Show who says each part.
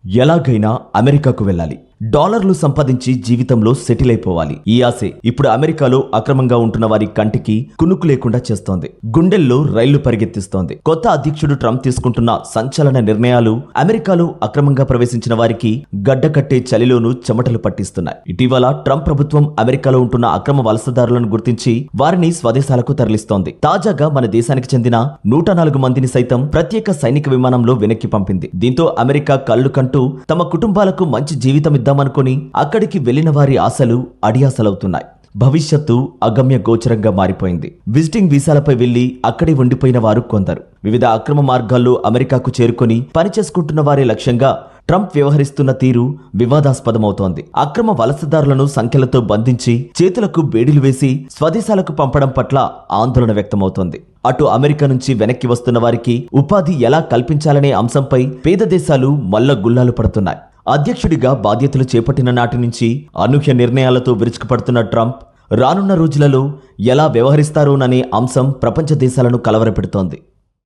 Speaker 1: ఎలాగైనా అమెరికాకు వెళ్ళాలి, డాలర్లు సంపాదించి జీవితంలో సెటిల్ అయిపోవాలి. ఈ ఆశే ఇప్పుడు అమెరికాలో అక్రమంగా ఉంటున్న వారి కంటికి కునుకు లేకుండా చేస్తోంది. గుండెల్లో రైళ్లు పరిగెత్తిస్తోంది. కొత్త అధ్యక్షుడు ట్రంప్ తీసుకుంటున్న సంచలన నిర్ణయాలు అమెరికాలో అక్రమంగా ప్రవేశించిన వారికి గడ్డకట్టే చలిలోనూ చెమటలు పట్టిస్తున్నాయి. ఇటీవల ట్రంప్ ప్రభుత్వం అమెరికాలో ఉంటున్న అక్రమ వలసదారులను గుర్తించి వారిని స్వదేశాలకు తరలిస్తోంది. తాజాగా మన దేశానికి చెందిన 104 మందిని సైతం ప్రత్యేక సైనిక విమానంలో వెనక్కి పంపింది. దీంతో అమెరికా కళ్లు కంటూ తమ కుటుంబాలకు మంచి జీవితం ఇద్దామనుకుని అక్కడికి వెళ్లిన వారి ఆశలు అడియాసలవుతున్నాయి. భవిష్యత్తు అగమ్య గోచరంగా మారిపోయింది. విజిటింగ్ వీసాలపై వెళ్లి అక్కడే ఉండిపోయిన వారు కొందరు. వివిధ అక్రమ మార్గాల్లో అమెరికాకు చేరుకుని పనిచేసుకుంటున్న వారి లక్ష్యంగా ట్రంప్ వ్యవహరిస్తున్న తీరు వివాదాస్పదమవుతోంది. అక్రమ వలసదారులను సంఖ్యలతో బంధించి చేతులకు బేడీలు వేసి స్వదేశాలకు పంపడం పట్ల ఆందోళన వ్యక్తమవుతోంది. అటు అమెరికా నుంచి వెనక్కి వస్తున్న వారికి ఉపాధి ఎలా కల్పించాలనే అంశంపై పేద దేశాలు మల్లగుల్లాలు పడుతున్నాయి. అధ్యక్షుడిగా బాధ్యతలు చేపట్టిన నాటి నుంచి అనూహ్య నిర్ణయాలతో విరుచుకుపడుతున్న ట్రంప్ రానున్న రోజులలో ఎలా వ్యవహరిస్తారోననే అంశం ప్రపంచ దేశాలను కలవరపెడుతోంది.